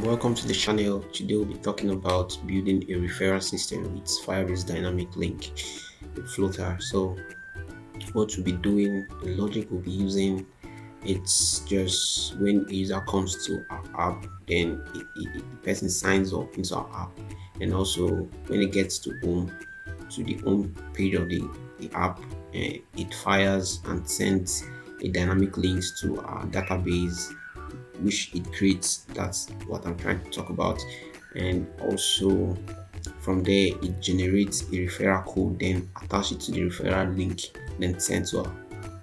Welcome to the channel. Today we'll be talking about building a referral system with Firebase dynamic link with FLUTTER. So what we'll be doing, the logic we'll be using, it's just when a user comes to our app, then the person signs up into our app, and also when it gets to the home page of the app, it fires and sends a dynamic links to our database which it creates. That's what I'm trying to talk about. And also from there it generates a referral code, then attach it to the referral link, then send to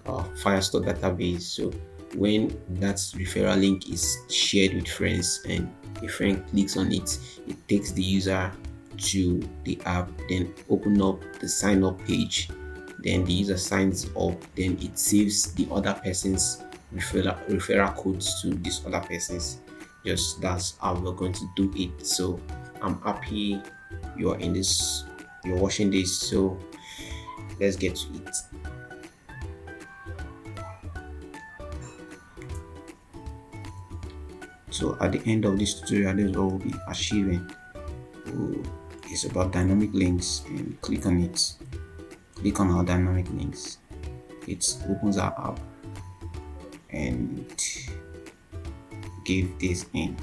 our Firestore database. So when that referral link is shared with friends and a friend clicks on it, it takes the user to the app, then open up the sign up page, then the user signs up, then it saves the other person's referral codes to these other persons. Just that's how we're going to do it. So I'm happy you're watching this, so let's get to it. So at the end of this tutorial, this is what we'll be achieving. It's about dynamic links, and click on it. Click on our dynamic links. It opens our app and give this in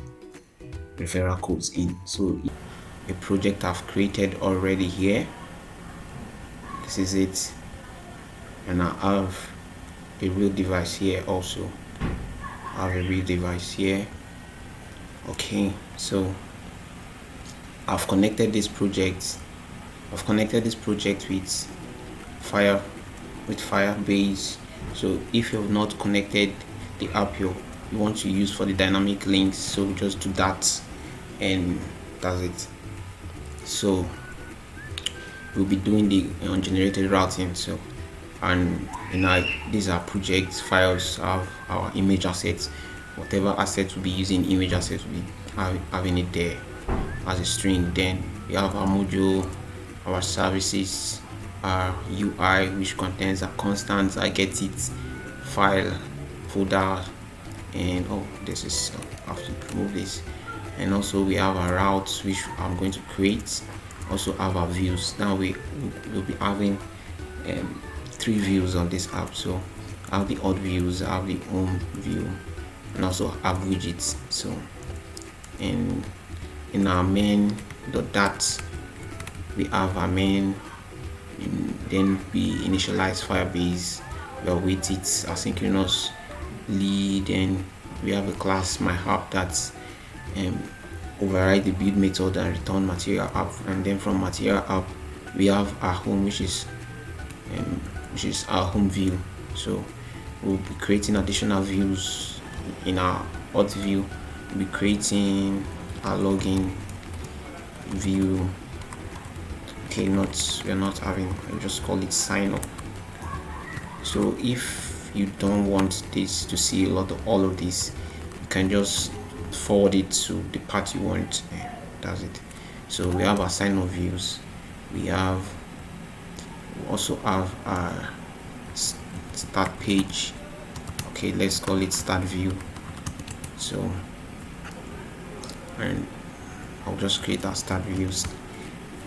referral codes in. So a project I've created already here. This is it, and I have a real device here also. I have a real device here. Okay, so I've connected this project with Firebase. So if you've not connected the app you want to use for the dynamic links, so just do that and that's it. So we'll be doing the ungenerated routing. So and these are project files, have our image assets. Whatever assets we'll be using, image assets will be having it there as a string. Then we have our module, our services, our UI, which contains our constants, our GetIt file folder, and this is I have to remove this. And also we have our routes, which I'm going to create. Also have our views. Now we'll be having 3 views on this app. So I have the odd views, I have the home view, and also have widgets. So in our main.dat, we have our main, and then we initialize Firebase, we await it asynchronously. Then we have a class myapp that override the build method and return material app. And then from material app we have our home, which is our home view. So we'll be creating additional views. In our auth view, we'll be creating our login view. Okay, we're not having, I just call it sign up. So if you don't want this to see all of this, you can just forward it to the part you want. That's it. So we have our sign up views. We also have our start page. Okay, let's call it start view. So and I'll just create our start views.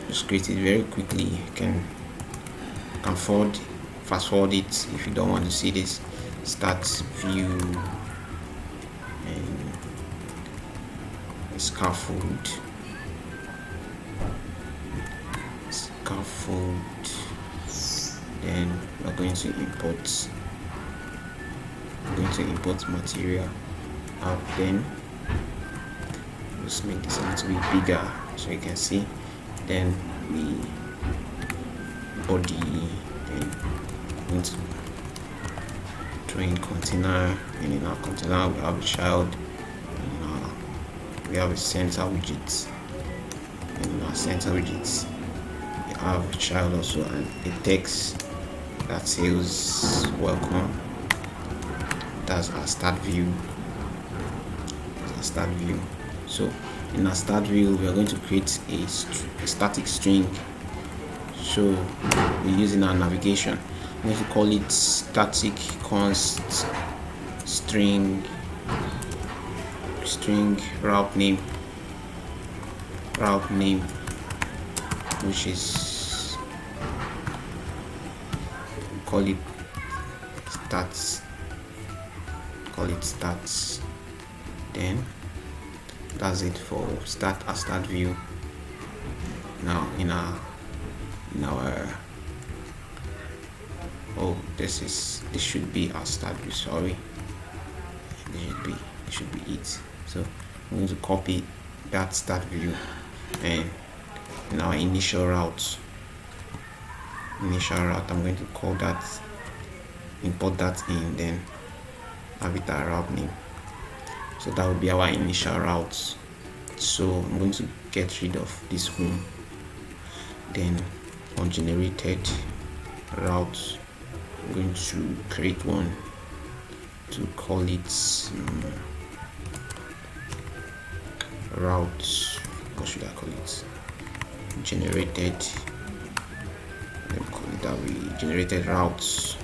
Just create it very quickly. You can fast forward it if you don't want to see this. Start view and scaffold. Then we're going to import material app. Then let's make this a little bit bigger so you can see. Then we body, then into train container, and in our container we have a child, and we have a center widget, and in our center widgets we have a child also, and a text that says welcome. That's our start view. So in our start view we are going to create a static string. So we're using our navigation. I'm going to call it static const string route name. route name, which is, call it stats, then that's it for start view. Now in our this should be our start view, sorry, it should be it. So I'm going to copy that start view, and in our initial route I'm going to call that, import that in, then have it our route name. So that will be our initial route. So I'm going to get rid of this home, then on generated route I'm going to create one to call it route, what should I call it, generated, let me call it that way, generated routes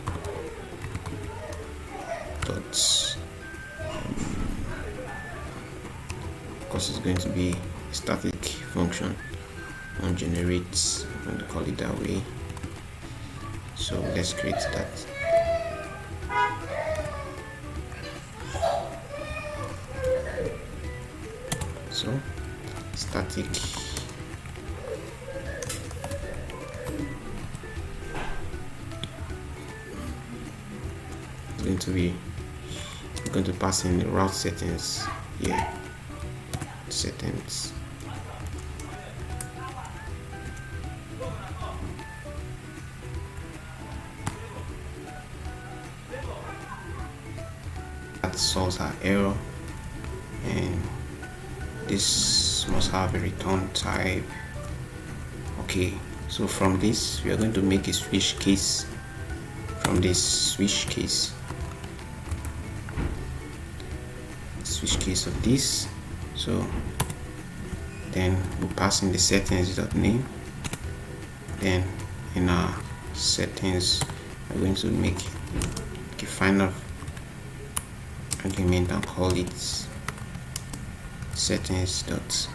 dot, because it's going to be a static function on generate, I'm going to call it that way. So let's create that. So static is going to be, we're going to pass in the route settings here, settings, that solves our error, and this must have a return type. Okay, so from this we are going to make a switch case. From this switch case of this, so then we'll pass in the settings.name, then in our settings we're going to make a final argument and call it settings dot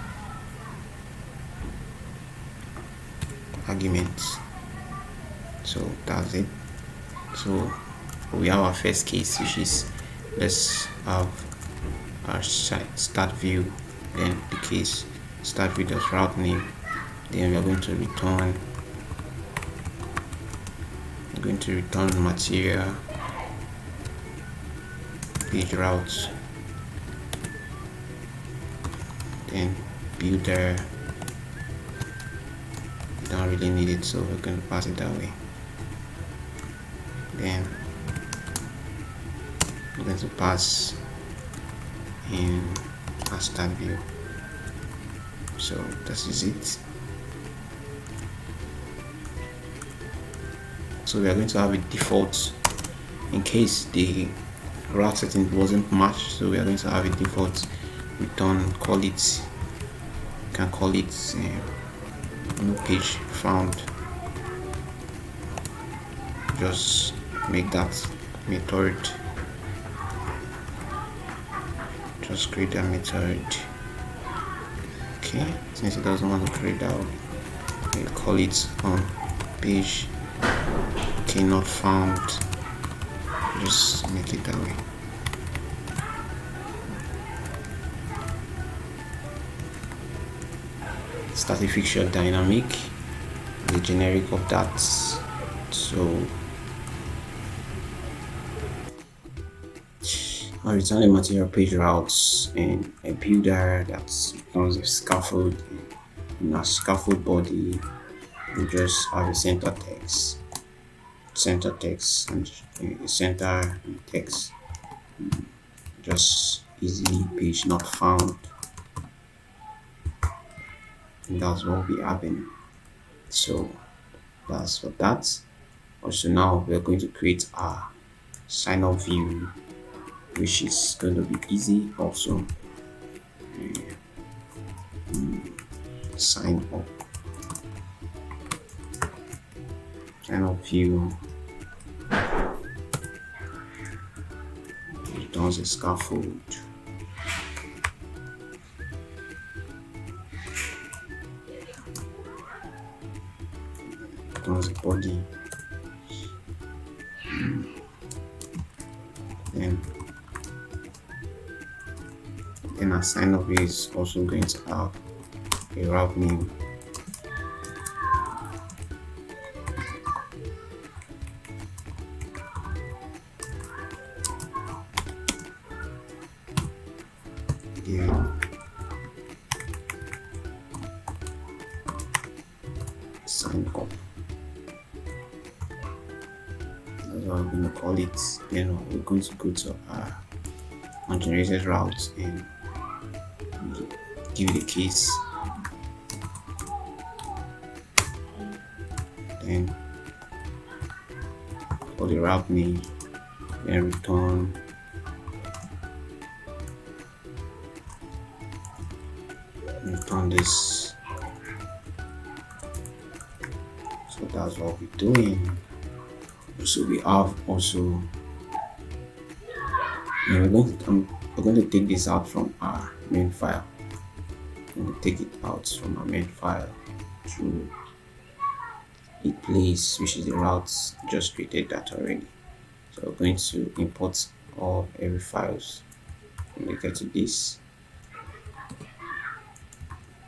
argument. So that's it. So we have our first case, which is, let's have our start view, then the case start view dot route name, then we are going to return material page routes, then builder, we don't really need it, so we're going to pass it that way. Then we're going to pass in our start view. So this is it. So we are going to have a default in case the route setting wasn't matched. So we are going to have a default return, call it, you can call it no page found. Just make that method, just create that method. Okay, since it doesn't want to create that, we'll call it on page, okay, not found, just make it that way. Static fixture dynamic, the generic of that. So I'll return the material page routes and a builder that becomes a scaffold. In our scaffold body, we just have a center text and a center text, just easily page not found, and that's what we having. So that's for that. Also, now we're going to create our sign up view, which is going to be easy also. Sign up view returns a scaffold. as a body. Then our sign up is also going to have a route name. Yeah. Sign up. That's what I'm going to call it. Then we're going to go to our ungenerated route and give it a case. Then for the route name, then return this. So that's what we're doing. So we have also, we're going to take this out from our main file. We're going to take it out from our main file to a place which is the routes just created that already. So we're going to import all every files related to this.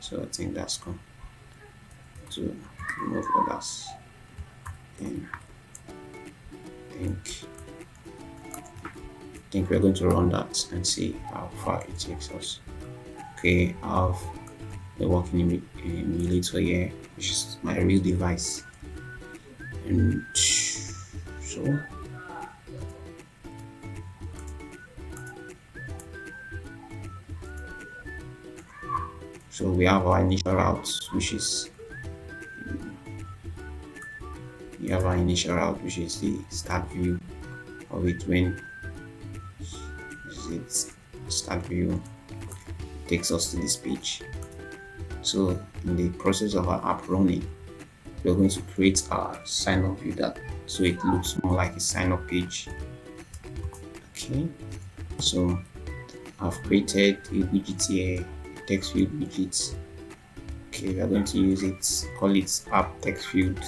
So I think that's going to remove others. And I think we're going to run that and see how far it takes us. Okay, I have the working emulator here, which is my real device. And so we have our initial routes, which is the start view of it. When start view takes us to this page. So in the process of our app running, we're going to create our sign up view so it looks more like a sign up page. Okay, so I've created a widget here, a text field widget. Okay, we are going to use it, call it app text field.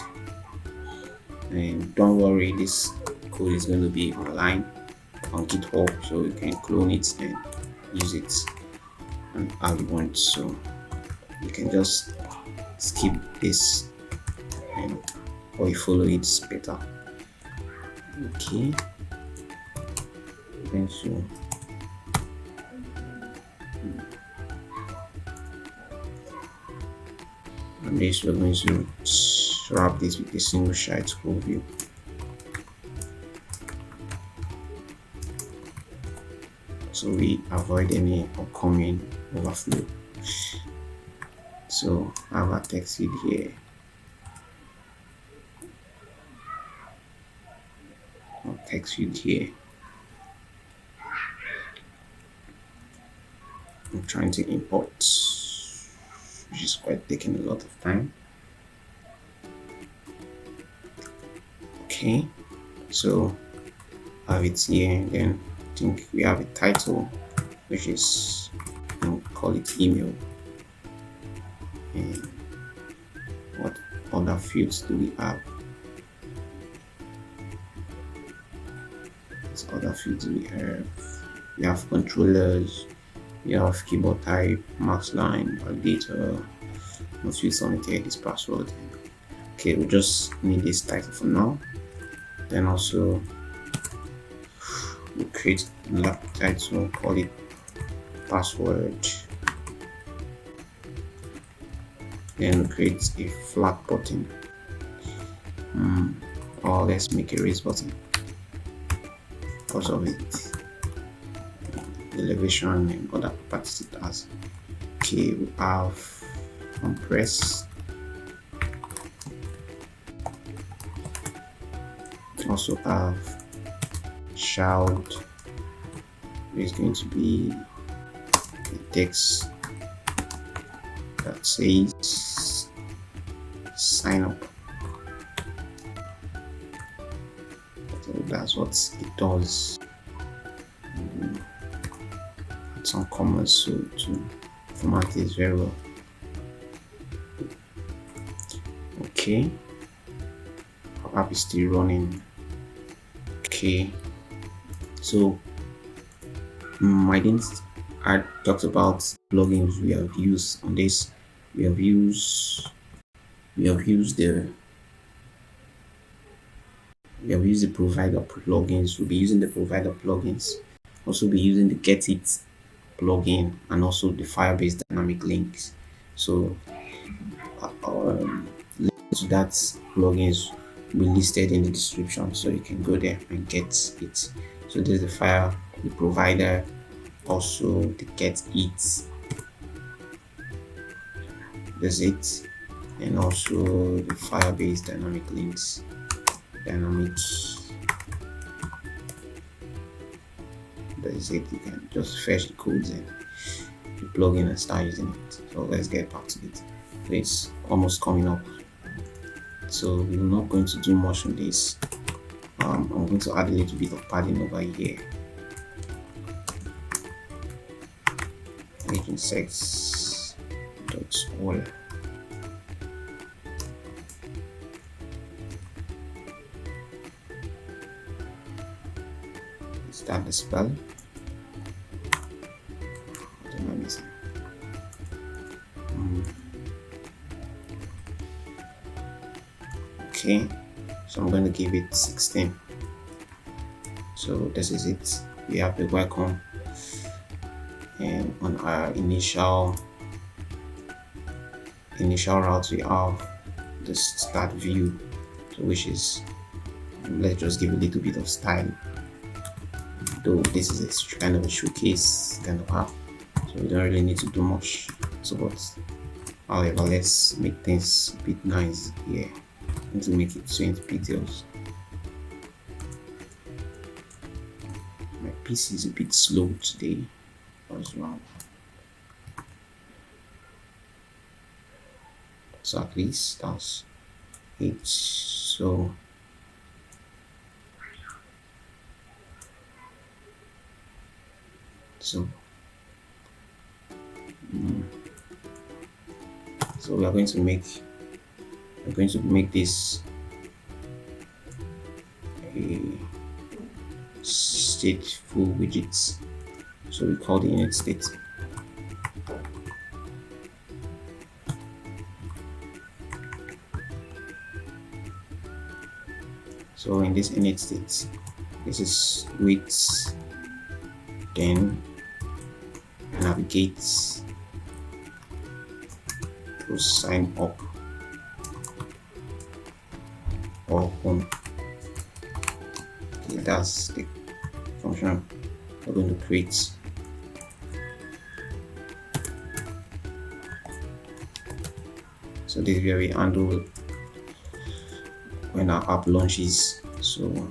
And don't worry, this code is going to be online on GitHub, so you can clone it and use it and how you want. So you can just skip this or you follow it better. Okay, then so and this we're going to wrap this with a single shite scroll view. So we avoid any upcoming overflow. So I have a text field here. Text field here. I'm trying to import, which is quite taking a lot of time. Okay, so I have it here, and then I think we have a title, which is, we'll call it email. And what other fields do we have? What other fields do we have? We have controllers, we have keyboard type, max line, validator, no field submitted, this password. Okay, we just need this title for now. Then also we create another title, call it password. Then we create a flat button, or let's make a raise button because of it, elevation and other properties it has. Okay, we have compress. Also have child, which is going to be a text that says sign up. So that's what it does. Add some commas so to format this very well. Okay, app is still running. Okay, so I talked about plugins we have used on this. We have used we have used the we have used the provider plugins. We'll be using the provider plugins. Also be using the GetIt plugin and also the Firebase dynamic links. So links to that plugins will be listed in the description, so you can go there and get it. So there's the provider, also the GetIt, there's it, and also the Firebase dynamic links, dynamic. That is it. You can just fetch the codes and the plugin and start using it. So let's get back to it. So it's almost coming up. So we're not going to do much on this. I'm going to add a little bit of padding over here. Making sex dot all. Is that the spell? What am I missing? Okay, so I'm going to give it 16. So this is it. We have the welcome, and on our initial route we have the start view, so which is, let's just give a little bit of style, though this is a kind of a showcase kind of app, so we don't really need to do much. So but however, let's make things a bit nice here. I need to make it 20 pixels. My PC is a bit slow today. What's wrong? So at least that's it. So we are going to make this a stateful widgets. So we call the init state. So in this init state, this is width, then navigate to sign up or home. Okay, that's the function we're going to create. So this is where we handle when our app launches. So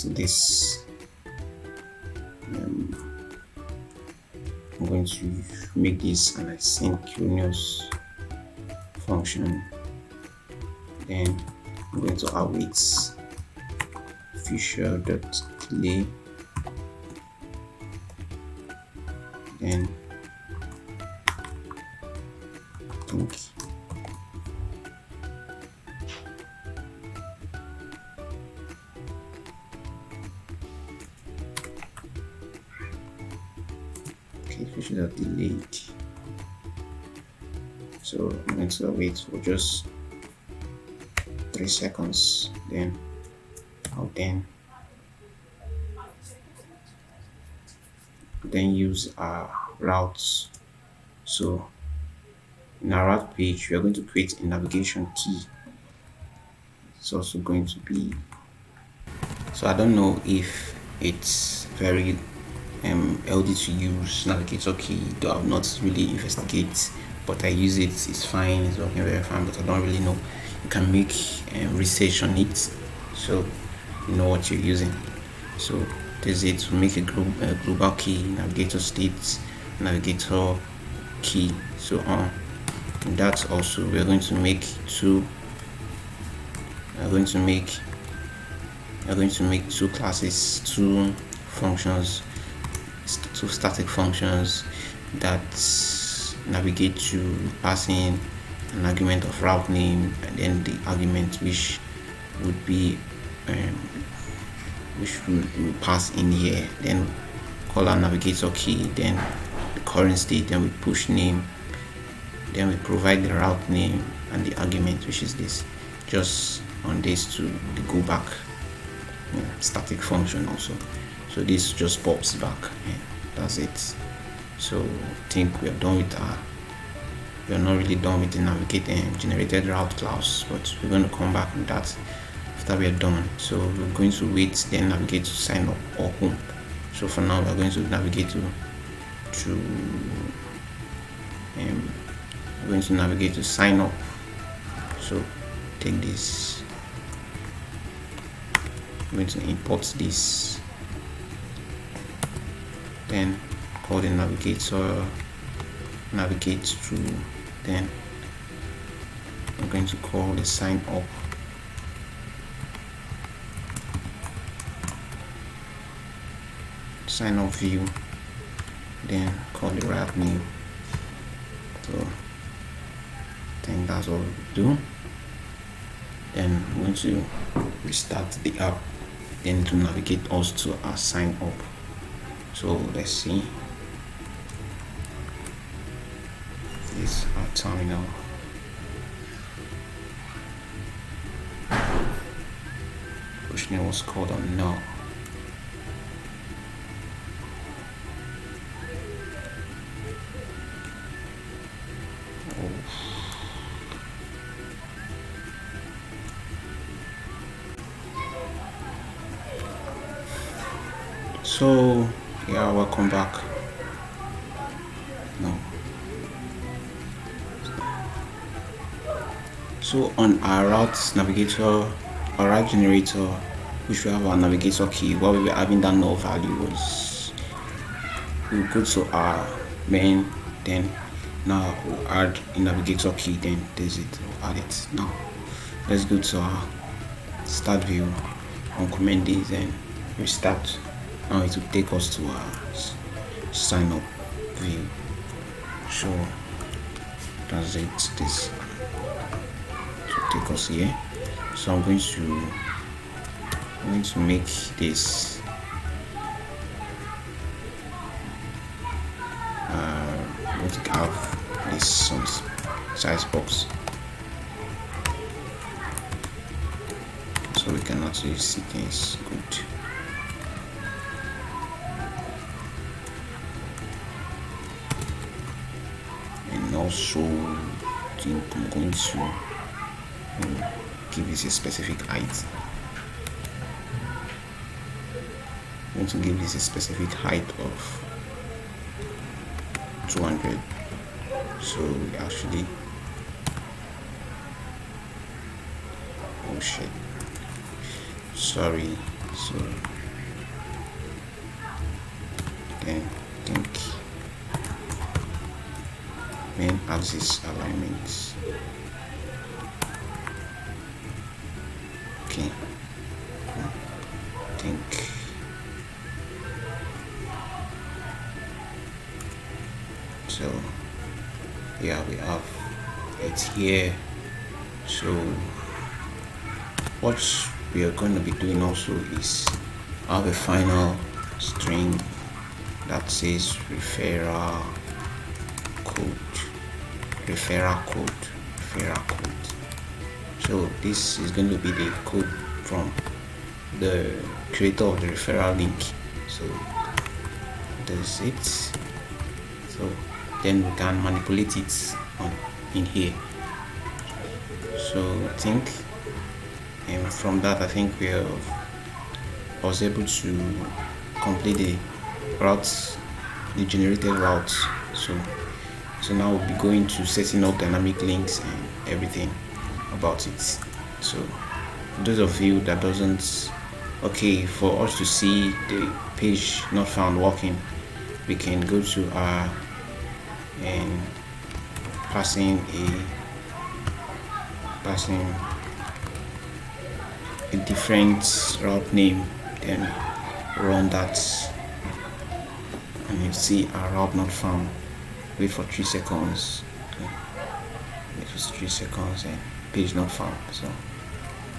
this I'm going to make this an asynchronous function. Then I'm going to await future.delay. Then link. Okay, future.delayed. So I'm going to wait for just 3 seconds, then I'll then use our routes. So in our route page, we are going to create a navigation key. It's also going to be, so I don't know if it's very healthy to use navigator key, though I've not really investigated, but I use it. It's fine, it's working very fine, but I don't really know. You can make research on it, so you know what you're using. So there's it to make a global key, navigator state, navigator key, so on. And that's also, we're going to make two classes, two functions, two static functions that navigate to passing an argument of route name, and then the argument which would be which will pass in here, then call our navigator key, then the current state, then we push name, then we provide the route name and the argument, which is this, just on this to the go back static function also. So this just pops back, and that's it. So I think we are done with our, we are not really done with the navigate and generated route class, but we're going to come back with that after we are done. So we're going to wait, then navigate to sign up or home. So for now, we're going to navigate to we're going to navigate to sign up. So take this, I'm going to import this, then call the navigator, navigate to, then I'm going to call the sign up, sign up view, then call the route name. So I think that's all we do. Then I'm going to restart the app, then to navigate us to our sign up. So let's see, this is our terminal. Push name was called on now. So yeah, welcome back. No. So on our route navigator, our route generator, which we have our navigator key, what we were having that null value was, we go to our main, then now we'll add a navigator key, then there's it, we'll add it. Now let's go to our start view, uncomment this and restart. Now it will take us to our sign up view. So that's it, this to take us here. So I'm going to make this I'm going to have this some size box, so we can actually see things good. And also I think I'm going to give this a specific height. I'm going to give this a specific height of 200. So we actually, oh shit, sorry. So again, I think main axis alignments. Okay, I think so. Yeah, we have it here. So what we are going to be doing also is have a final string that says referral code. So this is going to be the code from the creator of the referral link. So that's it. So then we can manipulate it in here. So I think from that, I think I was able to complete the routes, the generated routes. So now we'll be going to setting up dynamic links and everything about it. So for those of you that doesn't, okay, for us to see the page not found working, we can go to our and passing a different route name, then run that, and you see our route not found. Wait for 3 seconds. Okay. Wait just 3 seconds and page not found. So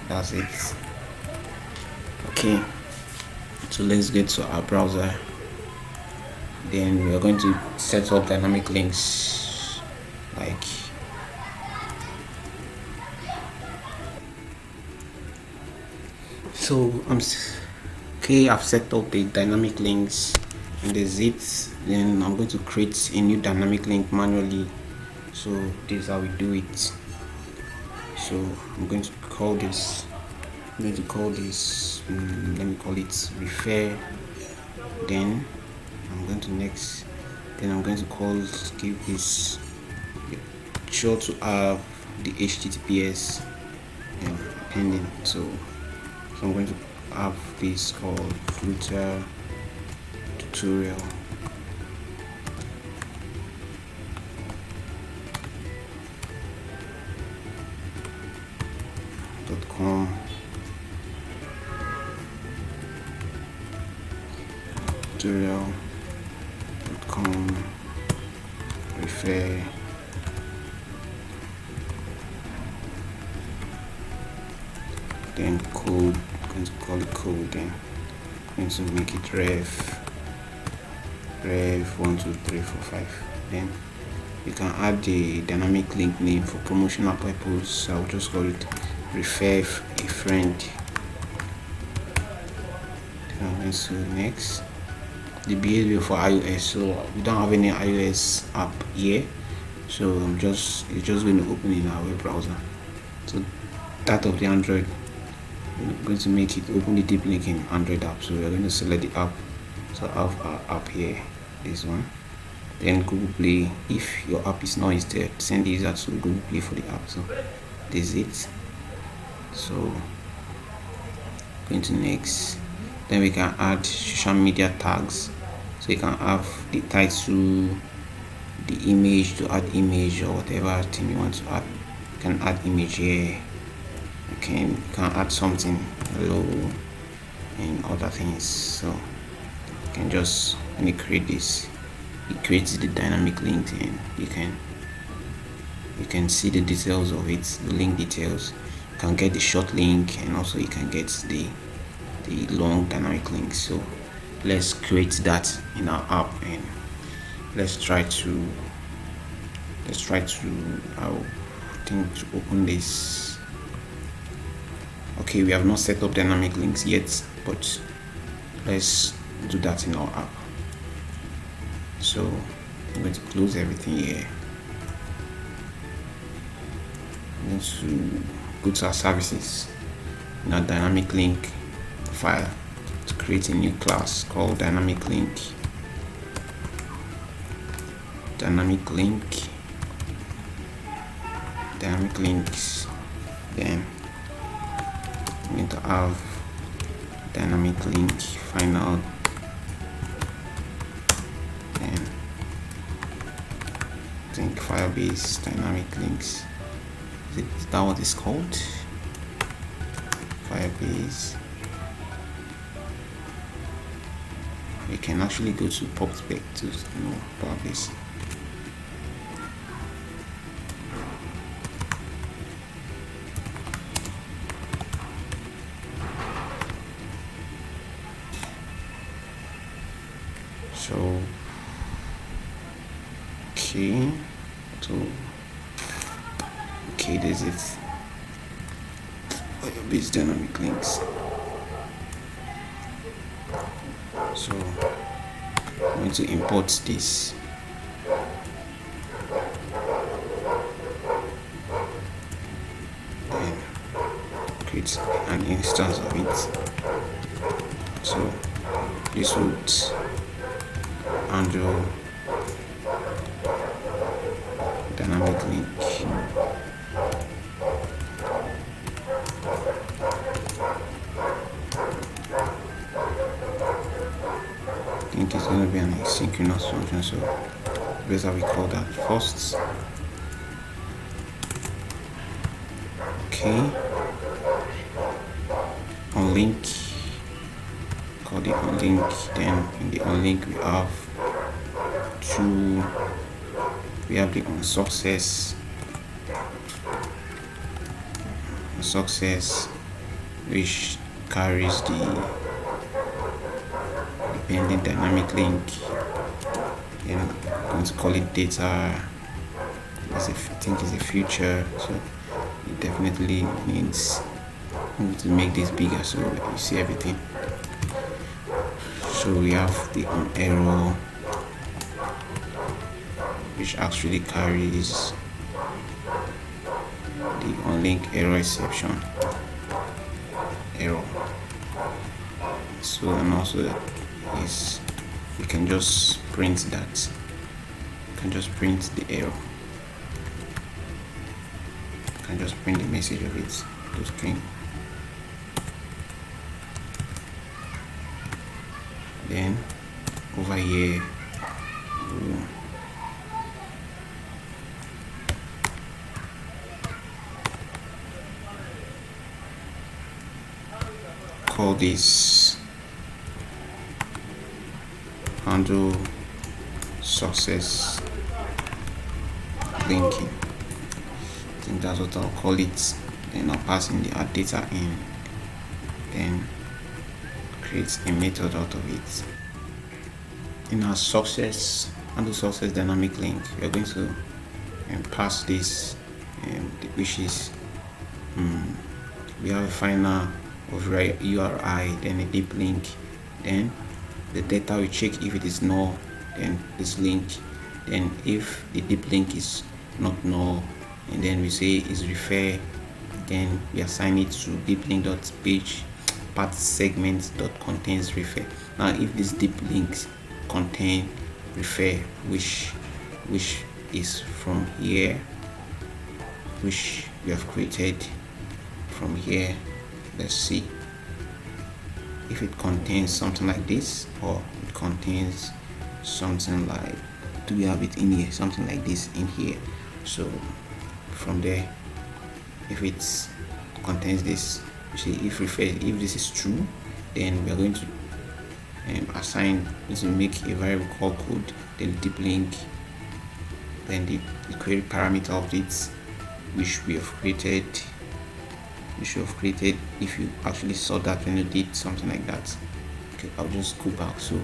that's it. Okay, so let's get to our browser. Then we're going to set up dynamic links like so. Okay, I've set up the dynamic links and there's it. Then I'm going to create a new dynamic link manually. So this is how we do it. So I'm going to call this let me call it refer. Then I'm going to give this sure to have the HTTPS pending. So I'm going to have this called FLUTTER tutorial. .com tutorial.com refer then code. I'm going to call it code. Then I'm going to make it ref 1 2 3 4 5. Then you can add the dynamic link name for promotional purpose. So I'll just call it refer a friend. Then I'm going to next the behavior for iOS. So we don't have any iOS app here, so it's just going to open in our web browser. So that of the Android, we're going to make it open the deep link in Android app. So we're going to select the app. So I have our app here, this one. Then Google Play, if your app is not installed, send the user to Google Play for the app. So this is it. So going to next. Then we can add social media tags. So you can have the title, the image, to add image or whatever thing you want to add. You can add image here. You can add something, hello, and other things. So you can just, when you create this, it creates the dynamic link, and you can see the details of it, the link details. You can get the short link, and also you can get the long dynamic link. So let's create that in our app, and let's try to open this. Okay, we have not set up dynamic links yet, but let's do that in our app. So I'm going to close everything here. I'm going to go to our services in our dynamic link file to create a new class called dynamic links. Then I'm going to have dynamic link final. Then I think Firebase dynamic links. Is that what it's called? Firebase. You can actually go to PubSpec to know about this. So okay, there's it. Firebase dynamic links. So I'm going to import this. Then create an instance of it. So this would handle dynamic link. I think it's going to be an asynchronous function, so that's how we call that first. Okay, on link, call it on link. Then in the on link we have the on success success, which carries the pending dynamic link, and I'm going to call it data. I think it's a future, so it definitely needs to make this bigger so you see everything. So we have the error, which actually carries the unlink error exception error. So, and also is you can just print that. You can just print the error. You can just print the message of it to string. Then over here we'll call this handle success linking. I think that's what I'll call it. Then I'll pass in the add data in, then create a method out of it. In our success handle success dynamic link, we're going to pass this, which is we have a final of URI, then a deep link, then the data we check if it is null, then this link, then if the deep link is not null, and then we say is refer, then we assign it to deep link.page path segment contains refer. Now if these deep links contain refer, which is from here, which we have created from here, let's see if it contains something like this, or it contains something like, do we have it in here, something like this in here. So from there, if it contains this, you see if this is true, then we are going to assign to make a variable called code, then deep link, then the query parameter of it, which we have created. If you actually saw that when you did something like that. Okay, I'll just go back. So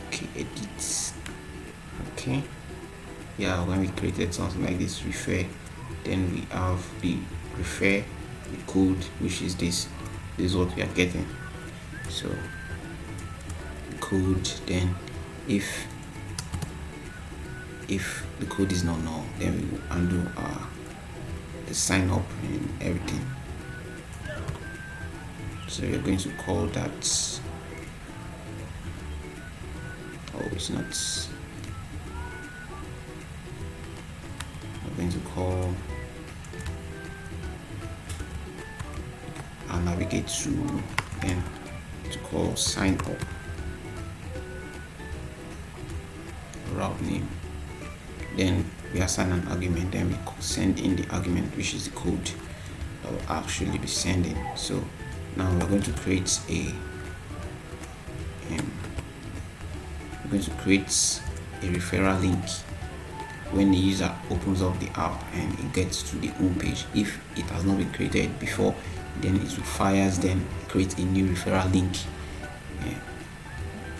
okay, edit. Okay, yeah, when we created something like this refer, then we have the refer, the code, which is this is what we are getting. So code, then if the code is not null, then we will undo the sign up and everything. So we're going to call that, oh, it's not, we're going to call, I'll navigate to, then to call sign up route name, then we assign an argument, then we send in the argument, which is the code that will actually be sending. So now we're going to create a referral link when the user opens up the app and it gets to the home page. If it has not been created before, then it will fires, then create a new referral link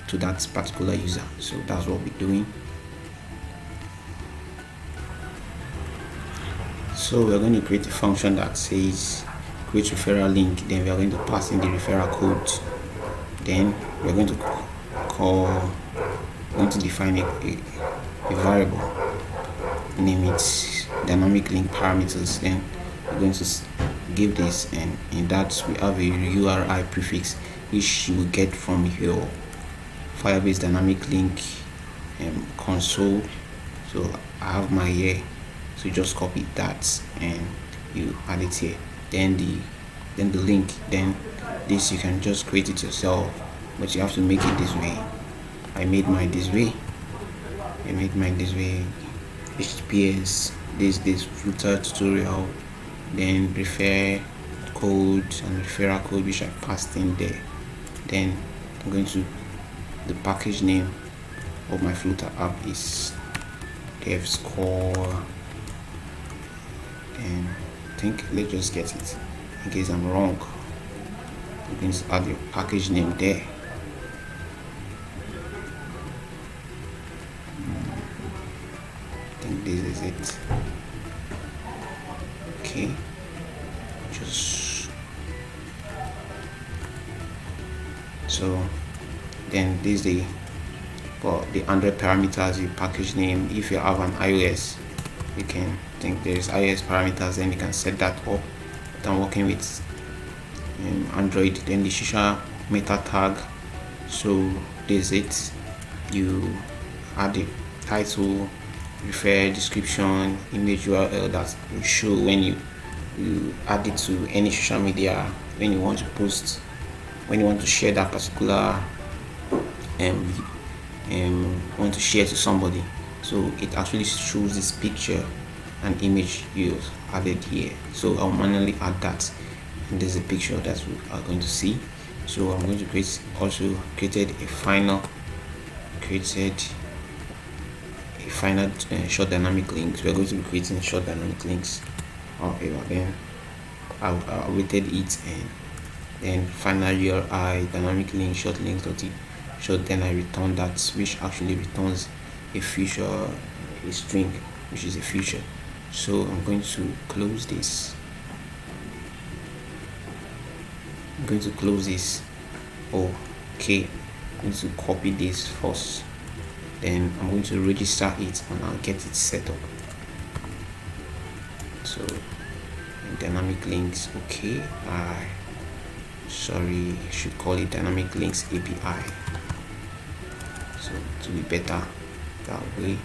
to that particular user. So that's what we're doing. So we're going to create a function that says create referral link, then we are going to pass in the referral code, then we're going to define a variable, name it dynamic link parameters, then we're going to give this, and in that we have a URI prefix which you will get from your Firebase dynamic link console. So I have my here, so you just copy that and you add it here, then the link, then this you can just create it yourself, but you have to make it this way. I made mine this way. HTTPS this FLUTTER tutorial, then refer code and referral code which I passed in there. Then I'm going to, the package name of my Flutter app is dev score, and I think let's just get it in case I'm wrong. I'm going to add your package name there. I think this is it. Okay, just so then this is the Android parameters, the package name. If you have an iOS, you can think there's iOS parameters, then you can set that up. But I'm working with Android. Then the social meta tag, so this is it. You add the title, refer, description, image URL that will show when you add it to any social media, when you want to post, when you want to share that particular want to share to somebody. So it actually shows this picture and image you added here. So I'll manually add that, and there's a picture that we are going to see. So I'm going to created a final short dynamic links. We're going to be creating short dynamic links. However, then I rated it, and then final URI dynamic link short links short, then I return that, which actually returns a feature, a string, which is a feature. So I'm going to close this. Okay, I'm going to copy this first, then I'm going to register it, and I'll get it set up. So dynamic links, okay, sorry, I should call it dynamic links API, so to be better that way.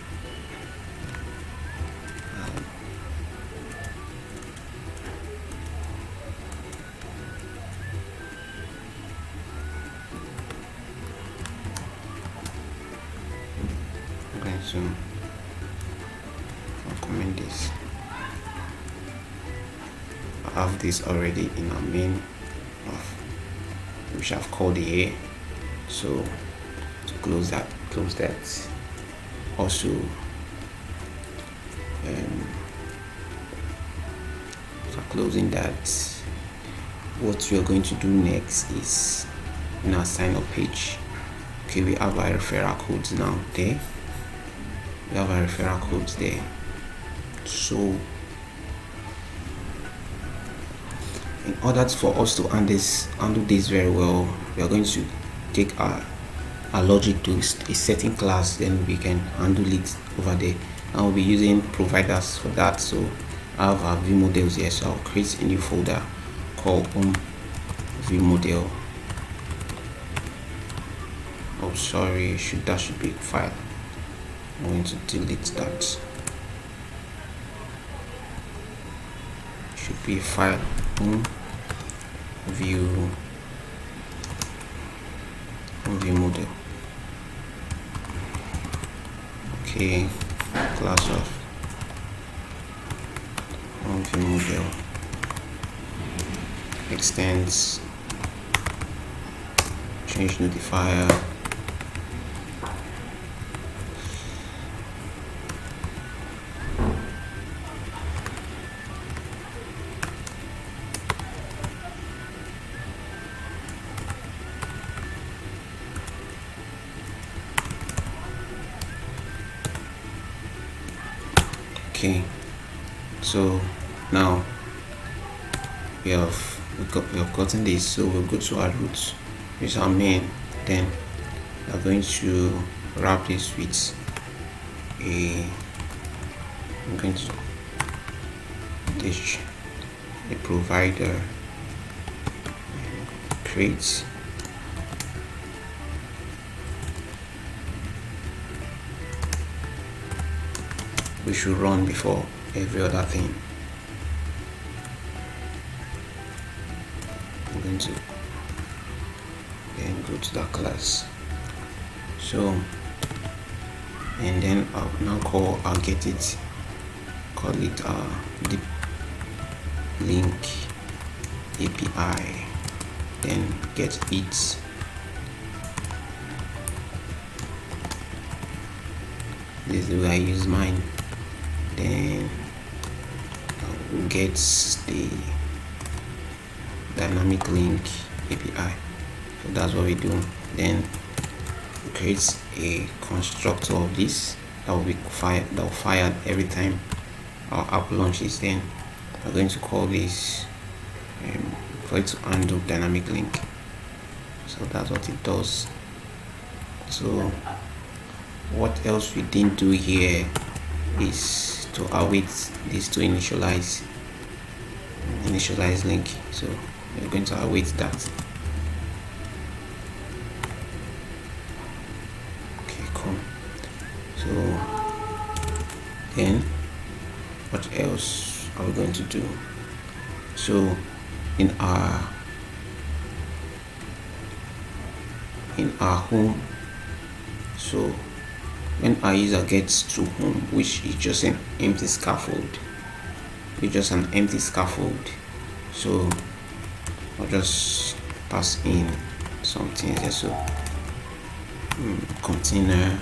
I'm going to comment this. I have this already in our main, which I've called here. So to close that. Also, for closing that, what we are going to do next is in our sign up page. Okay, we have our referral codes now there. So in order for us to handle this very well, we are going to take our logic to a setting class, then we can handle it over there. I will be using providers for that. So I have our view models here, so I'll create a new folder called home view model. Oh, sorry, that should be a file. I'm going to delete that. Should be a file. View model. Okay, class of view model extends change notifier. Okay, so now we have gotten this, so we'll go to our root, which is our main. Then we're going to wrap this with I'm going to teach a provider create we should run before every other thing. I'm going to then go to that class. So, and then I'll now call our GetIt, call it deep link API, then GetIt. This is the way I use mine. Then we'll get the dynamic link API. So that's what we do. Then we create a constructor of this that will be fired every time our app launches. Then we're going to call this for it to handle dynamic link. So that's what it does. So what else we didn't do here is to await this to initialize link. So we're going to await that. Okay, cool. So then what else are we going to do? So in our home, so when our user gets to home, which is just an empty scaffold, so I'll just pass in something here. So container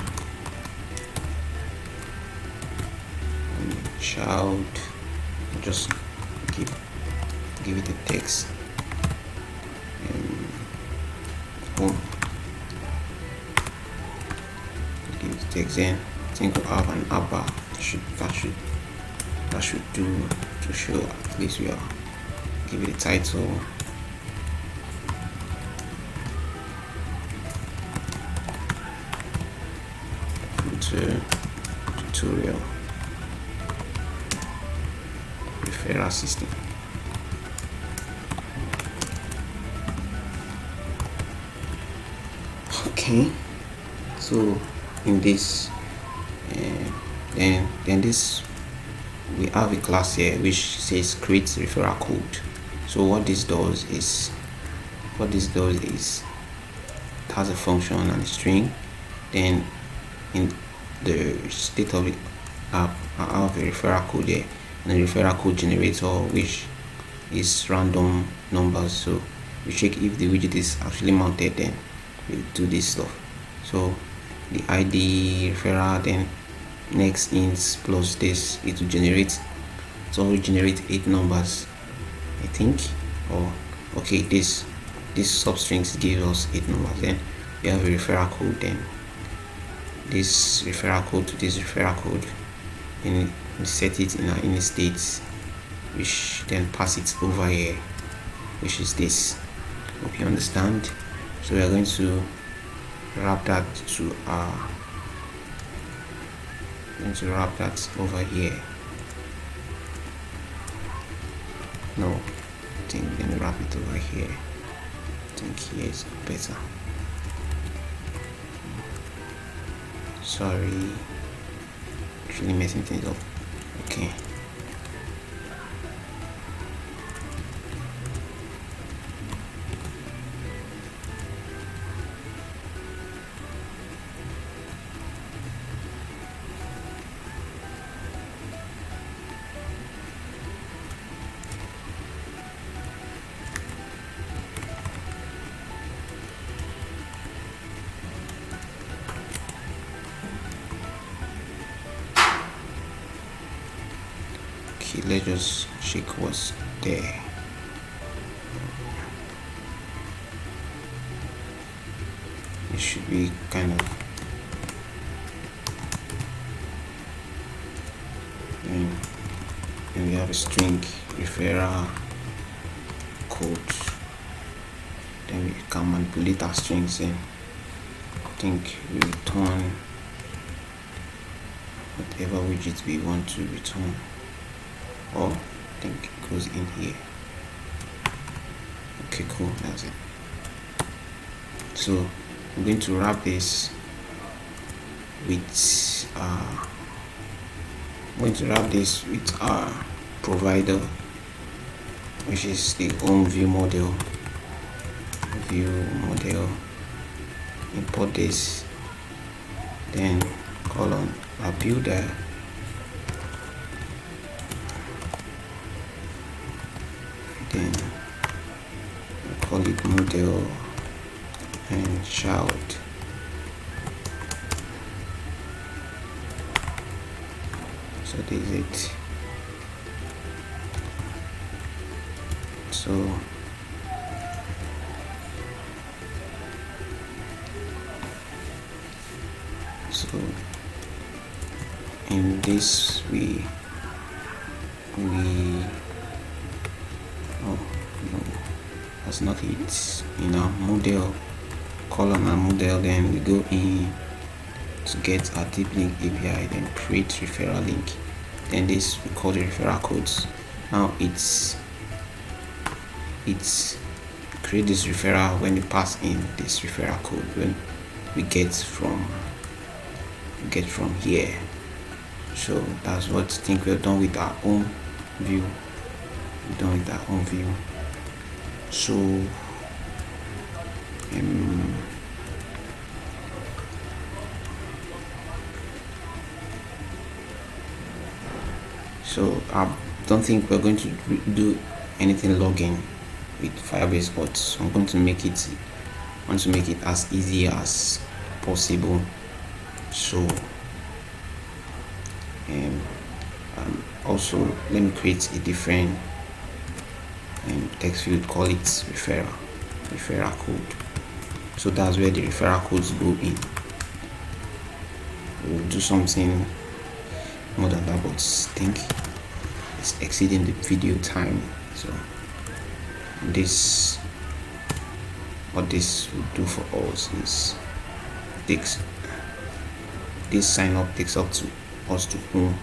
child, just give it a text, home, give it a text. Then I think we'll have an app bar that should do to show at least we are. Give it a title, FLUTTER tutorial referral system. Okay, so in this then this, we have a class here which says create referral code. So what this does is it has a function and a string. Then in the state of the app, I have a referral code here and a referral code generator which is random numbers. So we check if the widget is actually mounted, then we do this stuff. So the ID referral, then next int plus this, it will generate, it always generate 8 numbers, I think. Or okay, this substrings gives us 8 numbers. Then we have a referral code, then this referral code to this referral code, and we set it in our init state, which then pass it over here, which is this. Hope you understand. So we are going to wrap that to our wrap that over here. No, I think let me wrap it over here. I think here is better. Sorry, actually messing things up. Okay. Let's just check what's there. It should be kind of and we have a string referral code. Then we can manipulate our strings, and I think we return whatever widget we want to return. Oh, I think it goes in here. Okay, cool, that's it. So I'm going to wrap this with our provider, which is the home view model. Import this, then call on our builder. Then model and child. So this is it. So in this we oh no, that's not it. In our model column and model, then we go in to get our deep link API, then create referral link, then this we call the referral codes. Now it's create this referral when you pass in this referral code when we get from here. So that's what I think we're done with our own view. So so I don't think we're going to do anything logging with Firebase, but I'm going to make it as easy as possible. So also let me create a different text field, call it referral code. So that's where the referral codes go in. We'll do something more than that, but I think it's exceeding the video time. So what this will do for us is this sign up takes up to us to home.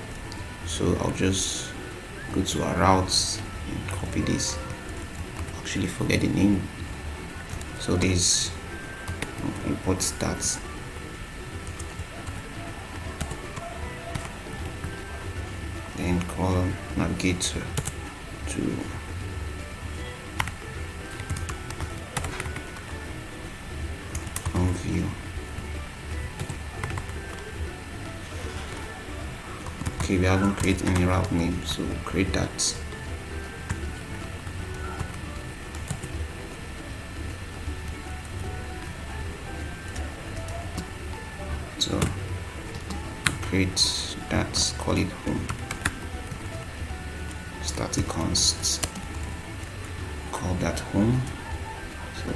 So I'll just go to our routes and copy this. Actually forget the name. So this import stats, then call navigator to view. Okay, we haven't created any route name, so we'll create that. So create that, call it home. Static const, call that home. So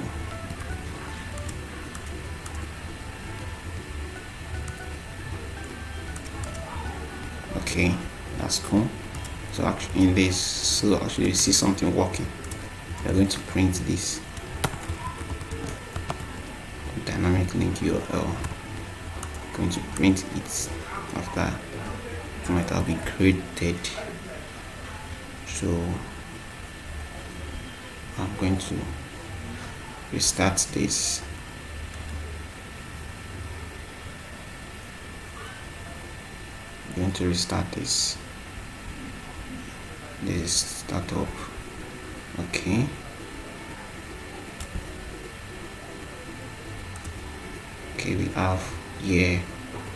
okay, that's cool. So actually in this, so actually you see something working. We're going to print this dynamic link URL. I'm going to print it after it might have been created. So I'm going to restart this. Going to restart this startup. Okay, we have here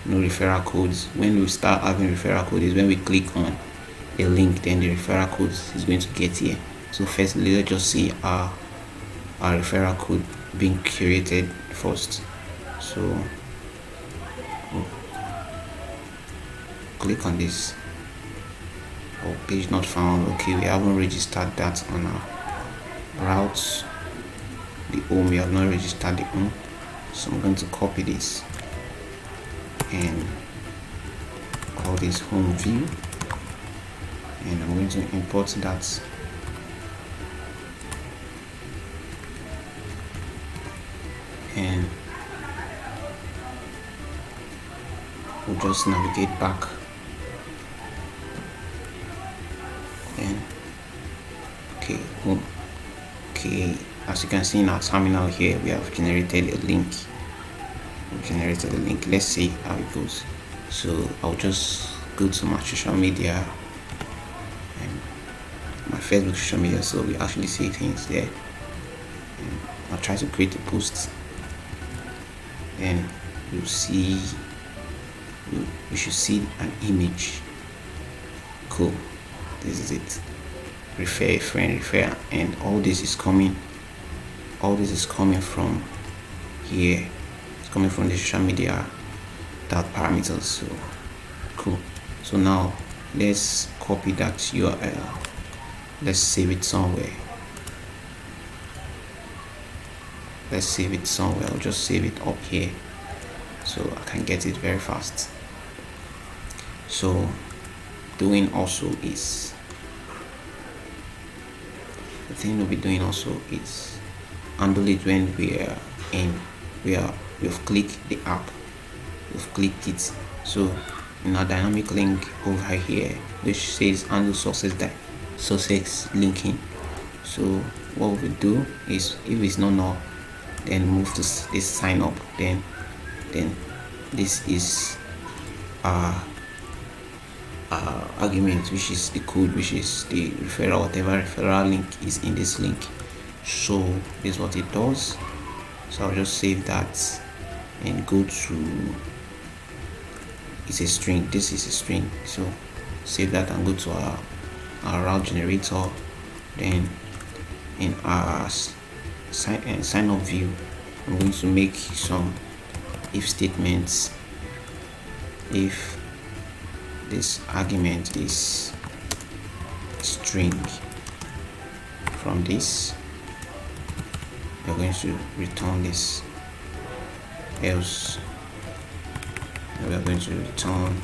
no referral codes. When we start having referral code is when we click on a link, then the referral code is going to get here. So first let's just see our referral code being created first. So we'll click on this. Oh, page not found. Okay, we haven't registered that on our routes. The home, we have not registered the home. So I'm going to copy this and call this home view, and I'm going to import that. And we'll just navigate back. And okay, home. Okay, as you can see in our terminal here, we have generated a link. Let's see how it goes. So I'll just go to my social media and my Facebook social media, so we actually see things there. And I'll try to create a post, and you should see an image. Cool, this is it. Refer a friend, refer, and all this is coming all this is coming from here. It's coming from the social media that parameters. So cool. So now let's copy that URL. Let's save it somewhere. Let's save it somewhere. I'll just save it up here so I can get it very fast. So doing also is, the thing we'll be doing also is handle it when we've clicked the app, we've clicked it. So in our dynamic link over here which says handle success linking, so what we do is, if it's not null, then move to this sign up, then this is our argument, which is the code, which is the referral, whatever referral link is in this link. So this is what it does. So I'll just save that and go to, it's a string, this is a string, so save that and go to our route generator. Then in our sign up view, I'm going to make some if statements. If this argument is string, from this we're going to return this, else we are going to return,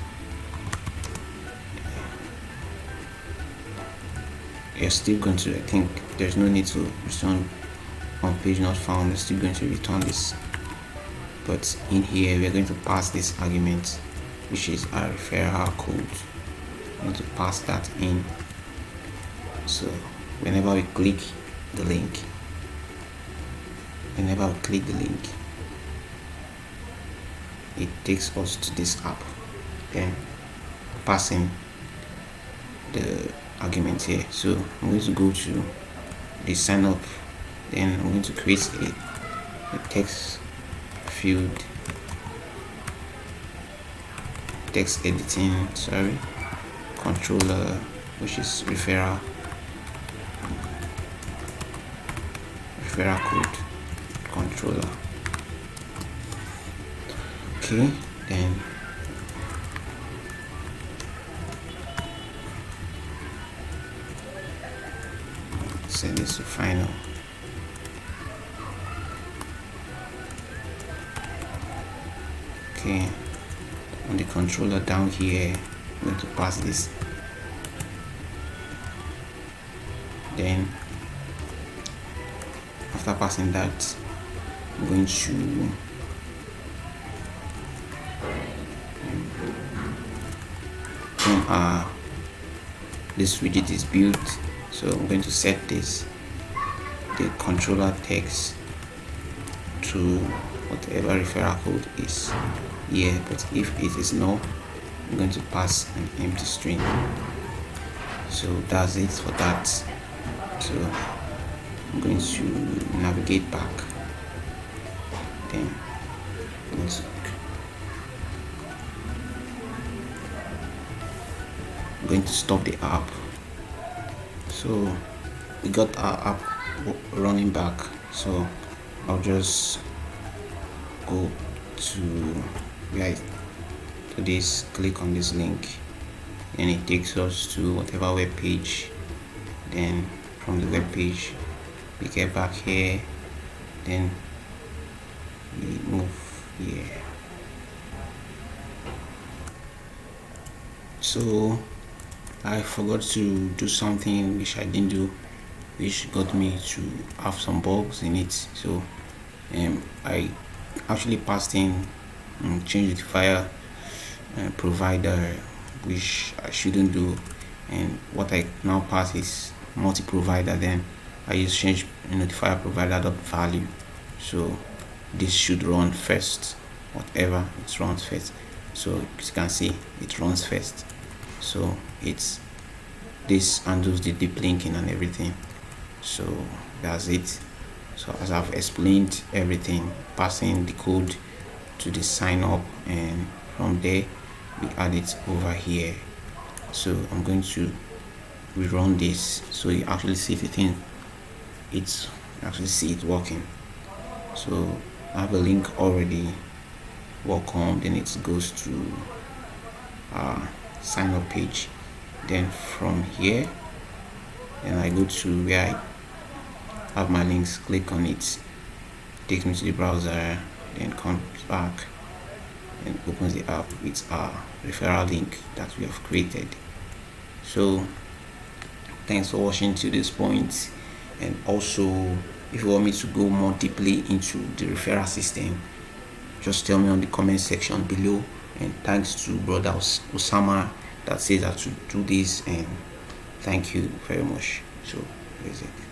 you're still going to, I think there's no need to return on page not found, we're still going to return this, but in here we are going to pass this argument, which is our referral code. I'm going to pass that in. So whenever we click the link, it takes us to this app, then passing the argument here. So I'm going to go to the sign up, then I'm going to create a text field, text editing, controller, which is referral code controller. Okay, then set this to final. Okay, on the controller down here, I'm going to pass this. Then after passing that, I'm going to this widget is built, so I'm going to set this, the controller text, to whatever referral code is here, but if it is null, I'm going to pass an empty string. So that's it for that. So I'm going to navigate back, then I'm going to stop the app. So we got our app running back, so I'll just go to this, click on this link, and it takes us to whatever web page. Then from the web page we get back here, then we move here. So I forgot to do something which I didn't do, which got me to have some bugs in it. So I actually passed in changed the file provider, which I shouldn't do, and what I now pass is multi-provider. Then I just change notifier provider dot value, so this should run first, whatever it runs first. So as you can see, it runs first, so this handles the deep linking and everything. So that's it. So as I've explained everything, passing the code to the sign up, and from there we add it over here. So I'm going to rerun this, so you actually see the thing, it's actually see it working. So I have a link already. Welcome. Then it goes to sign up page. Then from here, then I go to where I have my links. Click on it. Takes me to the browser. Then comes back and opens the app with our referral link that we have created. So thanks for watching to this point. And also, if you want me to go more deeply into the referral system, just tell me on the comment section below. And thanks to brother Osama that says that to do this, and thank you very much. So that's it.